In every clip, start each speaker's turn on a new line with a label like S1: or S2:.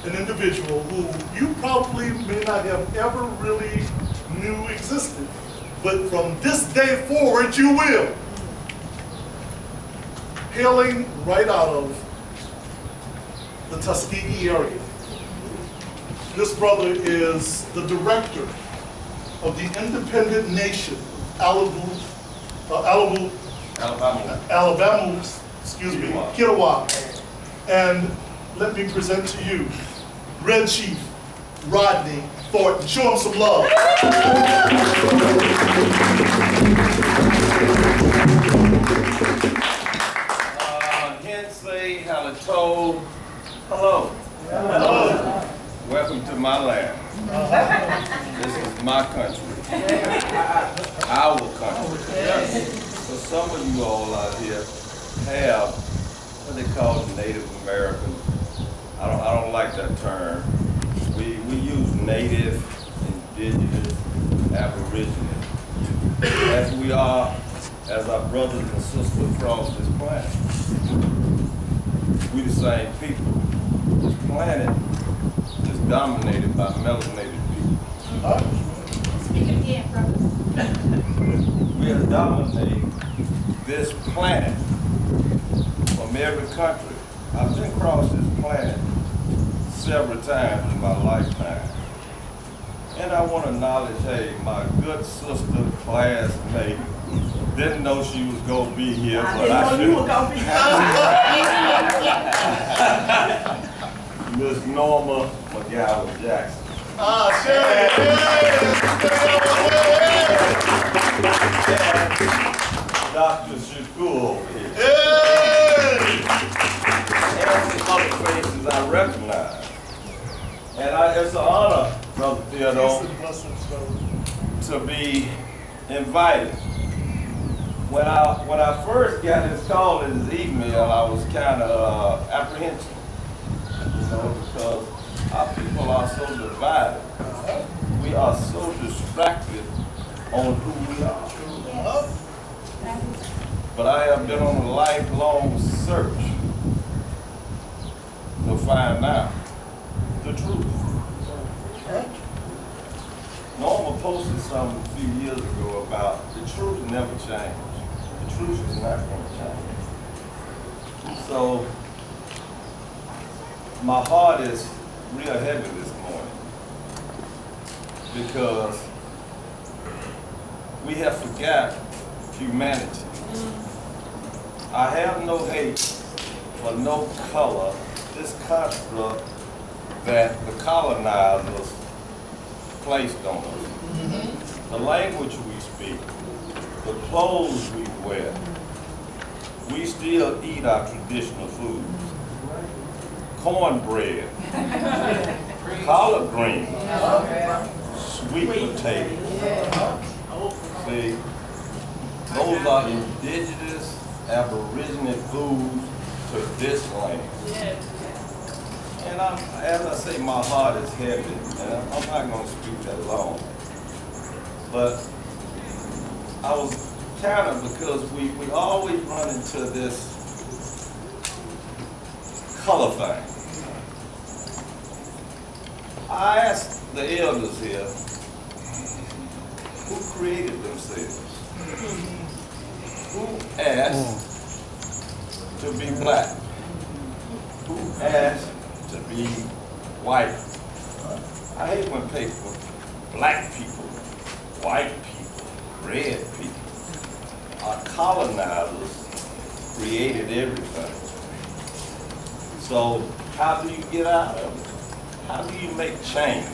S1: an individual who you probably may not have ever really knew existed, but from this day forward you will. Hailing right out of the Tuskegee area. This brother is the director of the independent nation, Alabama, excuse me, Kiowa. And let me present to you Red Chief Rodney Thornton. Show him some love.
S2: Hensay, Halitoad, hello.
S1: Hello.
S2: Welcome to my land. This is my country. Our country. So some of you all out here have what they call Native American. I don't like that term. We use native, indigenous, aboriginal. As we are, as our brothers and sisters across this planet. We the same people. This planet is dominated by melanated people.
S3: Speak again, brother.
S2: We are dominating this planet from every country. I've been across this planet several times in my lifetime. And I want to acknowledge, hey, my good sister, classmate, didn't know she was going to be here, but I should.
S3: You were going to be
S2: Miss Norma McGowan Jackson. Dr. Shakur over here. And some other faces I recognize. And it's an honor, Brother Theodore, to be invited. When I first got his call and his email, I was kind of apprehensive, because our people are so divided. We are so distracted on who we are. But I have been on a lifelong search to find out the truth. Norma posted something a few years ago about the truth never changes. The truth is not going to change. So my heart is real heavy this morning because we have forgot humanity. I have no hate for no color, this construct that the colonizers placed on us. The language we speak, the clothes we wear, we still eat our traditional foods. Cornbread, collard greens, sweet potatoes. See, those are indigenous, aboriginal foods to this land. And as I say, my heart is heavy, and I'm not going to speak that long. But I was kind of, because we always run into this color thing. I asked the elders here, who created themselves? Who asked to be black? Who asked to be white? I hate when people, black people, white people, red people, our colonizers created everything. So how do you get out of it? How do you make change?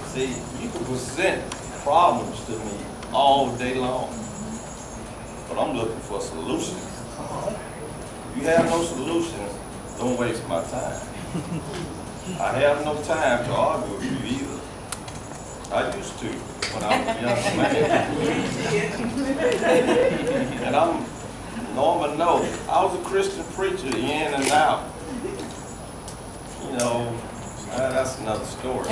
S2: See, you can present problems to me all day long, but I'm looking for solutions. If you have no solutions, don't waste my time. I have no time to argue with you either. I used to when I was a young man. And Norman knows, I was a Christian preacher in and out. You know, that's another story.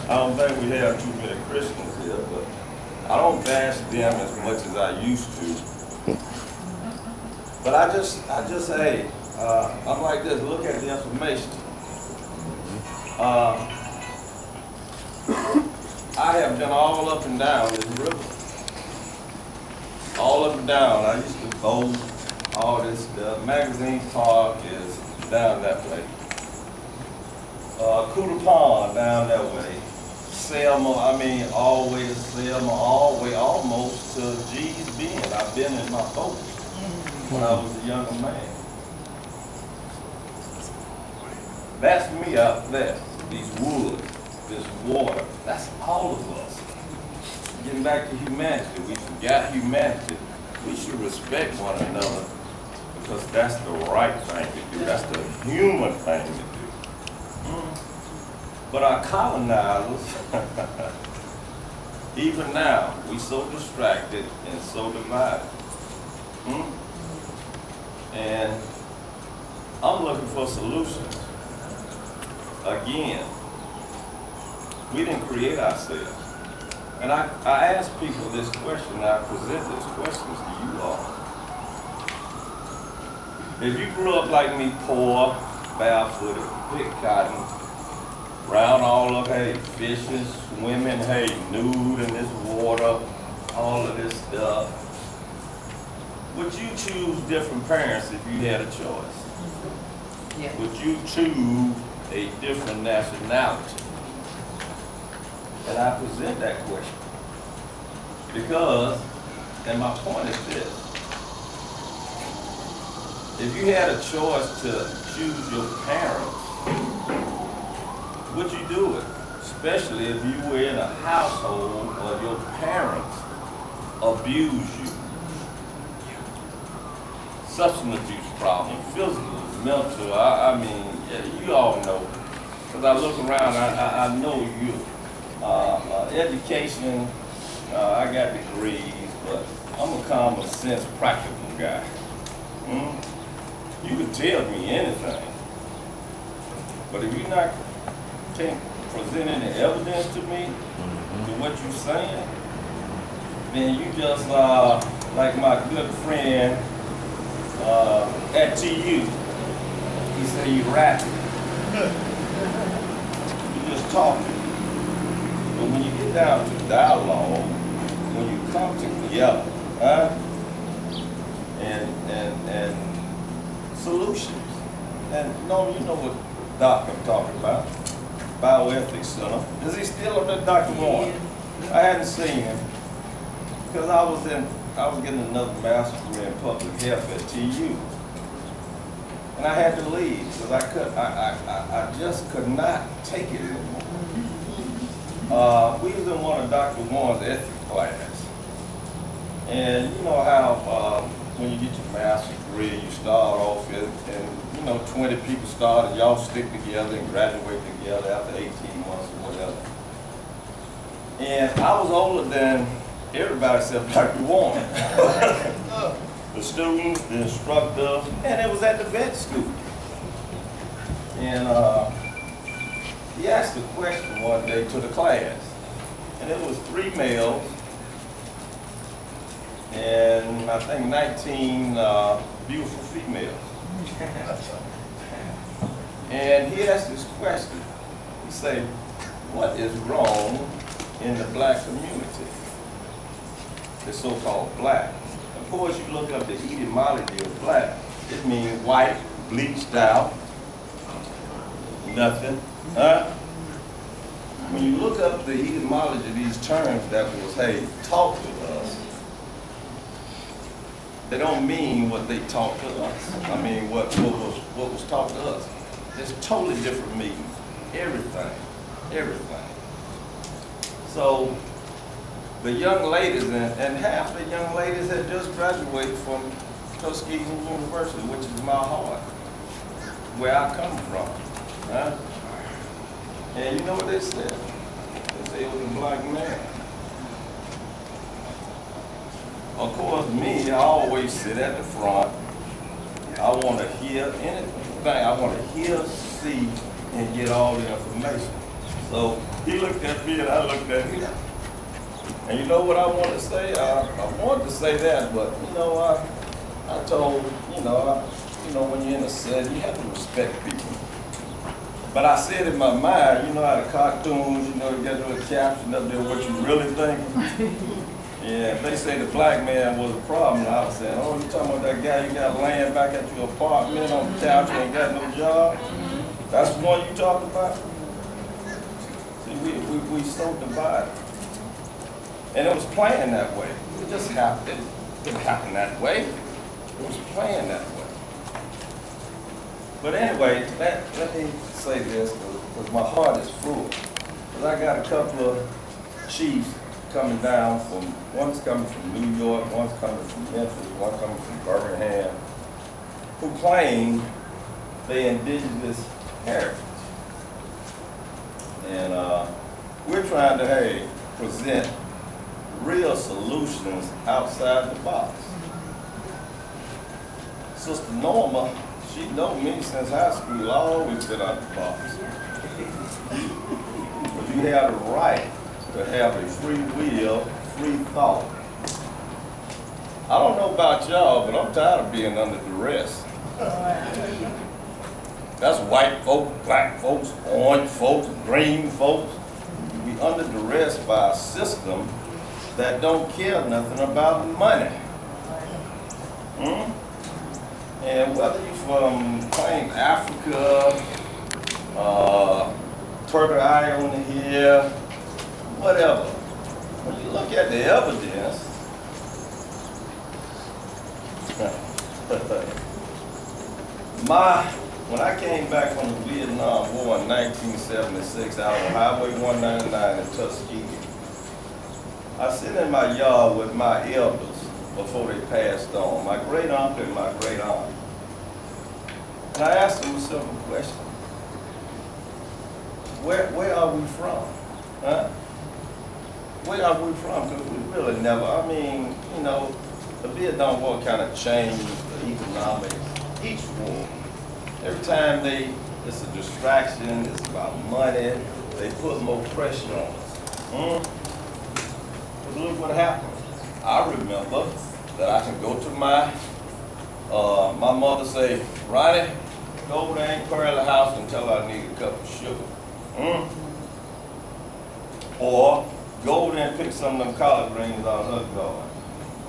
S2: I don't think we have too many Christians here, but I don't bash them as much as I used to. But I just, hey, I'm like this, look at the information. I have been all up and down this river. All up and down. I used to go all this, the magazine park is down that way. Cooter Pond down that way. Selma, I mean, all the way to Selma, all the way almost to G's Bend. I've been in my boat when I was a younger man. That's me out there. These woods, this water, that's all of us. Getting back to humanity, we forgot humanity. We should respect one another because that's the right thing to do. That's the human thing to do. But our colonizers, even now, we so distracted and so divided. And I'm looking for solutions. Again, we didn't create ourselves. And I ask people this question, I present this question to you all. If you grew up like me, poor, barefooted, pick cotton, around all of, hey, fishing, swimming, hey, nude in this water, all of this stuff, would you choose different parents if you had a choice? Yeah. Would you choose a different nationality? And I present that question because, and my point is this, if you had a choice to choose your parents, would you do it? Especially if you were in a household where your parents abused you. Substance abuse problem, physical, mental, I mean, you all know. Because I look around, I know you. Education, I got degrees, but I'm a common sense, practical guy. You can tell me anything, but if you're not can't present any evidence to me to what you're saying, then you just like my good friend at TU. He said you rapping. You just talking. But when you get down to dialogue, when you come together, and solutions, and no, you know what Doc I'm talking about, Bioethics Center. Is he still up there, Dr. Warren? I hadn't seen him because I was getting another master's degree in public health at TU, and I had to leave because I just could not take it anymore. We was in one of Dr. Warren's ethics class, and you know how when you get your master's degree, you start off and 20 people start and y'all stick together and graduate together after 18 months or whatever. And I was older than everybody except Dr. Warren. The students, the instructors, and it was at the vet school. And he asked a question one day to the class, and it was 3 males and I think 19 beautiful females. And he asked this question. He said, what is wrong in the black community? The so-called black. Of course, you look up the etymology of black. It means white, bleached out, nothing. When you look up the etymology of these terms that was, hey, taught to us, they don't mean what they taught to us. I mean, what was taught to us. It's totally different meaning. Everything. So the young ladies, and half the young ladies had just graduated from Tuskegee University, which is my heart, where I come from. And you know what they said? They said it was a black man. Of course, me, I always sit at the front. I want to hear anything. I want to hear, see, and get all the information. So he looked at me and I looked at him. And you know what I wanted to say? I wanted to say that, but I told, you know, when you're in a city, you have to respect people. But I said in my mind, you know how the cartoons, you know, you got a little caption up there, what you really think. Yeah, they say the black man was a problem. And I was saying, oh, you talking about that guy you got laying back at your apartment on the couch and ain't got no job? That's the one you talking about? See, we so divided. And it was playing that way. It just happened. It didn't happen that way. It was playing that way. But anyway, let me say this, because my heart is full. Because I got a couple of chiefs coming down from, one's coming from New York, one's coming from Memphis, one coming from Birmingham, who claim they indigenous heritage. And we're trying to, hey, present real solutions outside the box. Sister Norma, she known me since high school. I always been out the box. But you have the right to have a free will, free thought. I don't know about y'all, but I'm tired of being under duress. That's white folks, black folks, orange folks, green folks. We under duress by a system that don't care nothing about money. And whether you're from claim Africa, Turtle Island here, whatever, when you look at the evidence, when I came back from the Vietnam War in 1976 out on Highway 199 in Tuskegee, I sit in my yard with my elders before they passed on, my great uncle and my great aunt. And I asked them a simple question. Where are we from? Huh? Where are we from? Because we really never, I mean, you know, the Vietnam War kind of changed the economics. Each war, every time it's a distraction, it's about money, they put more pressure on us. But look what happened. I remember that I can go to my mother say, Ronnie, go over there and Curly house and tell her I need a cup of sugar. Or go over there and pick some of them collard greens out of her garden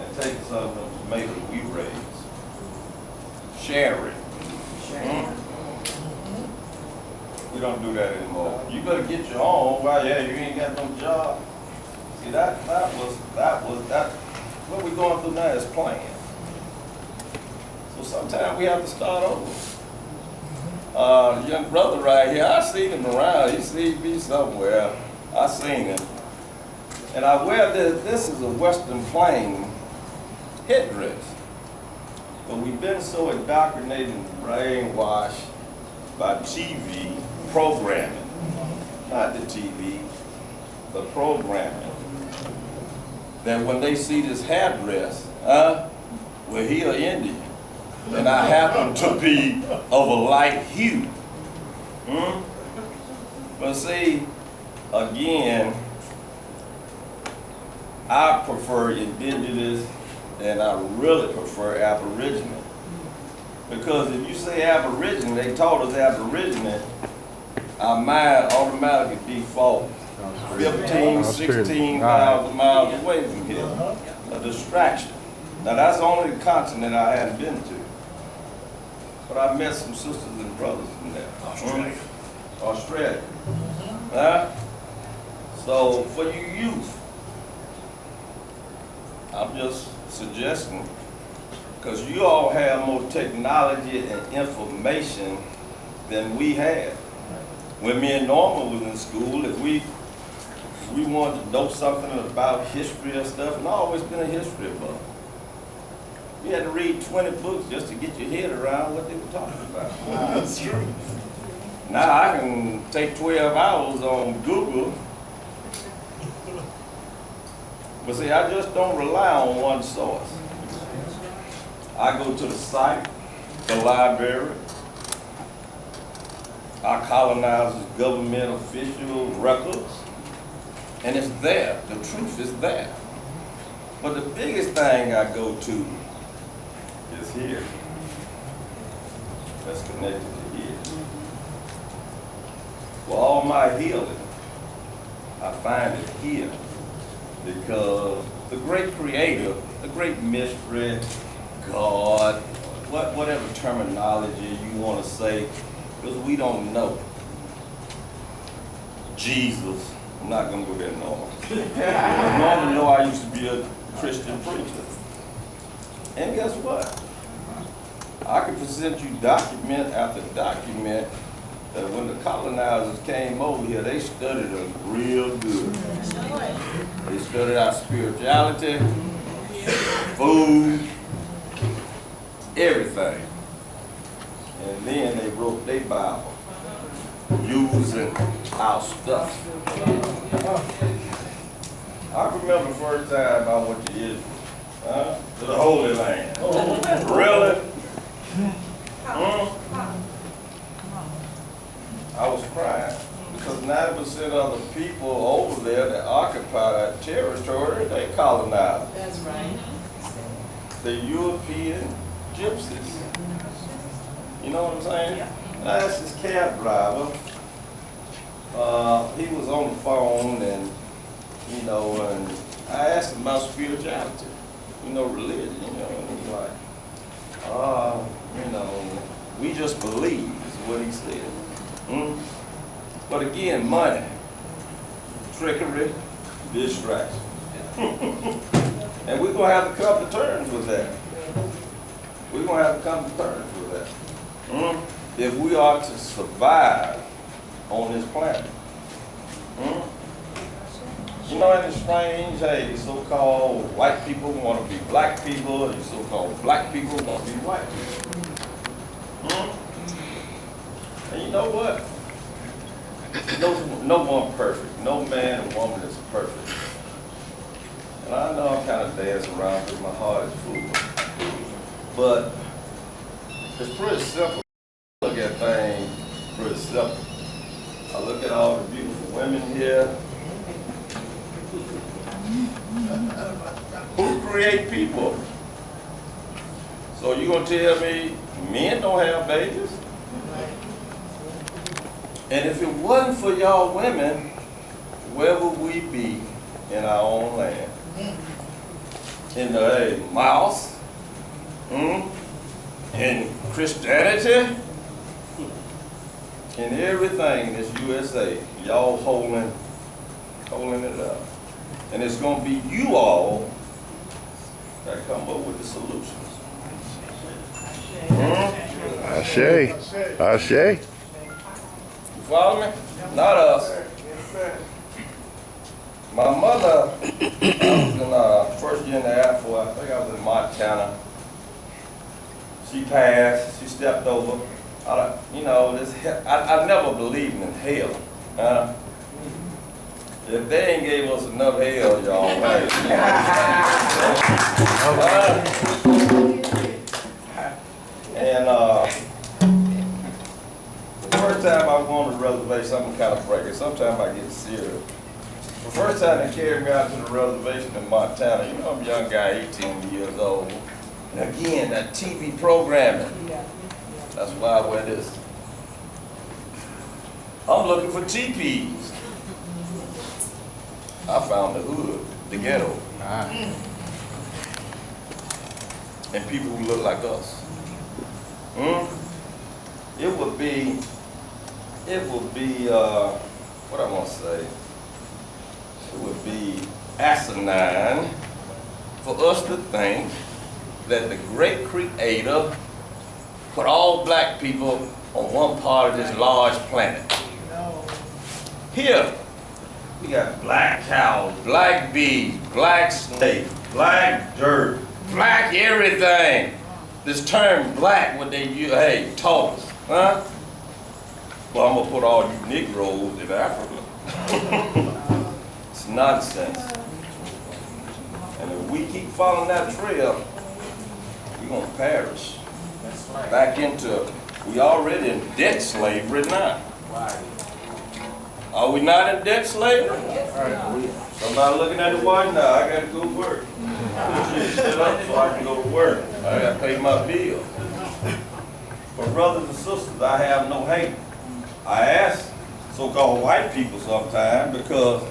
S2: and take some of them tomatoes we raised. Share it. We don't do that anymore. You better get your own. Well, yeah, you ain't got no job. See, that was what we're going through now is playing. So sometimes we have to start over. Young brother right here, I seen him around. He seen me somewhere. I seen him. And I wear this is a Western plain headdress. But we've been so indoctrinated and brainwashed by TV programming. Not the TV, the programming. That when they see this headdress, well, he an Indian. And I happen to be of a light hue. But see, again, I prefer indigenous and I really prefer Aboriginal. Because if you say Aboriginal, they taught us Aboriginal, our mind automatically default 15, 16,000 miles away from here. A distraction. Now that's only the continent I hadn't been to. But I met some sisters and brothers from there. Australia. So for you youth, I'm just suggesting, because you all have more technology and information than we had. When me and Norma was in school, if we wanted to know something about history or stuff, and I've always been a history buff. You had to read 20 books just to get your head around what they were talking about.
S1: That's true.
S2: Now I can take 12 hours on Google. But see, I just don't rely on one source. I go to the site, the library, our colonizers, government official records, and it's there. The truth is there. But the biggest thing I go to is here. that's connected to here. For all my healing, I find it here because the great creator, the great mystery, God, whatever terminology you want to say, because we don't know. Jesus, I'm not going to go there normal. Normal know I used to be a Christian preacher. And guess what? I can present you document after document that when the colonizers came over here, they studied us real good. They studied our spirituality, food, everything. And then they wrote their Bible using our stuff. I remember the first time I went to Israel, to the Holy Land. Really? I was crying because 90% of the people over there that occupy that territory, they colonized.
S4: That's right.
S2: The European gypsies. You know what I'm saying? I asked this cab driver, he was on the phone and, you know, and I asked him about spirituality, you know, religion, you know, and he's like, you know, we just believe is what he said. But again, money, trickery, distraction. And we're going to have to come to terms with that. We're going to have to come to terms with that. If we are to survive on this planet. You know, and it's strange, hey, the so-called white people want to be black people, and the so-called black people want to be white people. And you know what? No one perfect. No man or woman is perfect. And I know I'm kind of dancing around because my heart is full. But it's pretty simple. I look at things pretty simple. I look at all the beautiful women here. Who create people? So you gonna tell me men don't have babies? And if it wasn't for y'all women, where would we be in our own land? In the mouse? In Christianity? In everything in this USA, y'all holding it up. And it's going to be you all that come up with the solutions.
S5: Ashe.
S2: You follow me? Not us. My mother, I was in first year in the Air Force, I think I was in Montana. She passed, she stepped over. You know, I never believed in hell. If they ain't gave us enough hell, y'all, right? And the first time I went on the reservation, I'm kind of breaking. Sometimes I get serious. The first time they carried me out to the reservation in Montana, you know, I'm a young guy, 18 years old. And again, that TV programming. That's why I wear this. I'm looking for teepees. I found the hood, the ghetto. And people who look like us. It would be, what I want to say, it would be asinine for us to think that the great creator put all black people on one part of this large planet. Here, we got black cows, black bees, black snakes, black dirt, black everything. This term black, what they use, hey, taught us, huh? Well, I'm gonna put all you Negroes in Africa. It's nonsense. And if we keep following that trail, we're gonna perish. Back into, we already in debt slavery now. Are we not in debt slavery? Somebody looking at the watch now, I gotta go to work. Shut up so I can go to work. I gotta pay my bills. For brothers and sisters, I have no hate. I ask so-called white people sometimes because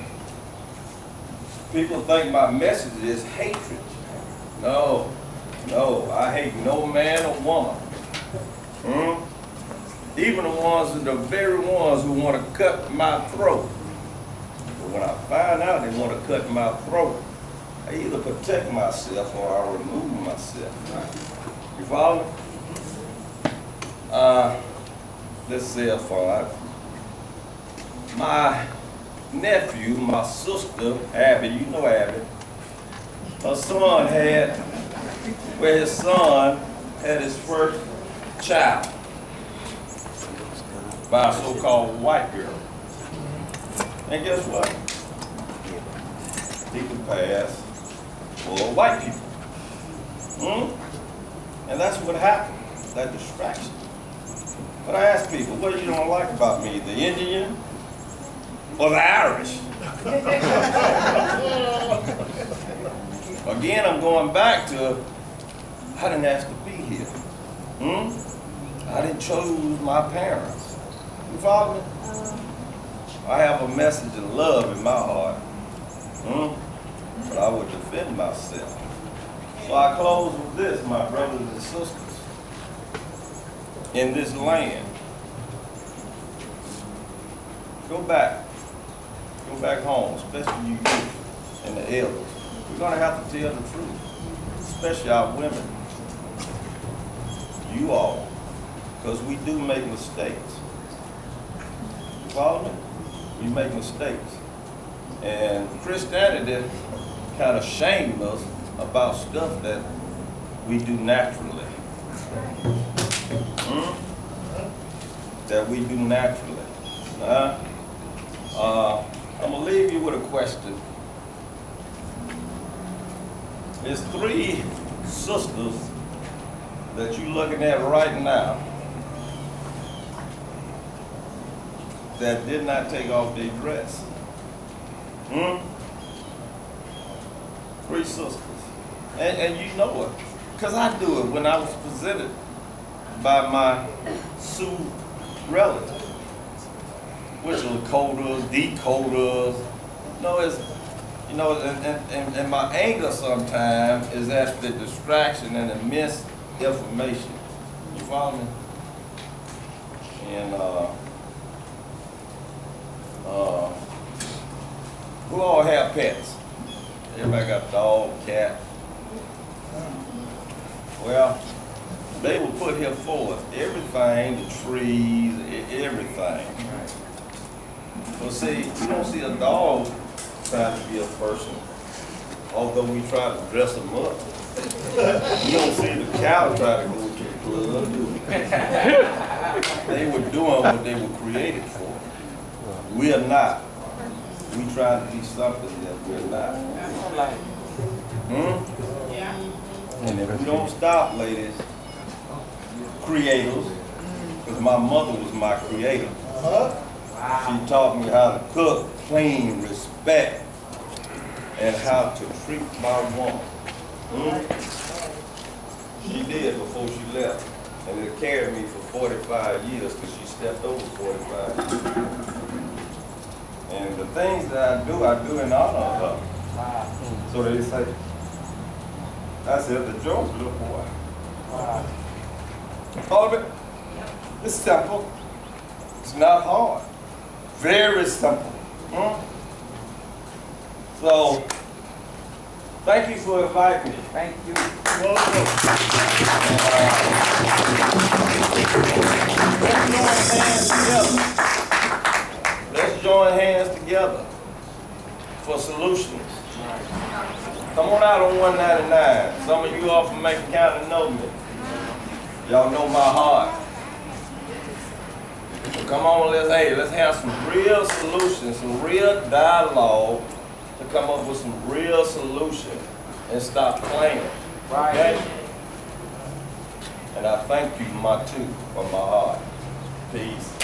S2: people think my message is hatred. No, I hate no man or woman. Even the ones that are the very ones who want to cut my throat. But when I find out they want to cut my throat, I either protect myself or I remove myself. You follow me? Let's say a phone. My nephew, my sister, Abby, you know Abby, her son his son had his first child by a so-called white girl. And guess what? He could pass for white people. And that's what happened, that distraction. But I ask people, what do you don't like about me, the Indian or the Irish? Again, I'm going back to, I didn't ask to be here. I didn't choose my parents. You follow me? I have a message of love in my heart. But I would defend myself. So I close with this, my brothers and sisters. In this land, go back home, especially you youth and the elders. We're gonna have to tell the truth, especially our women. You all, because we do make mistakes. You follow me? We make mistakes. And Christianity kind of shamed us about stuff that we do naturally. That we do naturally. I'm gonna leave you with a question. There's 3 sisters that you're looking at right now that did not take off their dress. 3 sisters. And you know it, because I do it when I was presented by my Sioux relative, which are coders, decoders. And my anger sometimes is at the distraction and the misinformation. You follow me? And who all have pets? Everybody got a dog, cat. Well, they will put here forth everything, the trees, everything. But see, you don't see a dog trying to be a person, although we try to dress them up. You don't see the cow try to go to the club, do we? They were doing what they were created for. We are not. We try to be something that we're not. And if we don't stop, ladies, creators, because my mother was my creator. She taught me how to cook, clean, respect, and how to treat my woman. She did before she left. And it carried me for 45 years because she stepped over 45 years. And the things that I do in honor of her. So they say, I said, the George little boy. All of it, it's simple. It's not hard. Very simple. So, thank you for inviting me.
S4: Thank you.
S2: Let's join hands together for solutions. Come on out on 199. Some of you all from Macon County know me. Y'all know my heart. So come on, let's have some real solutions, some real dialogue to come up with some real solutions and stop playing. Okay? And I thank you, my two, from my heart. Peace.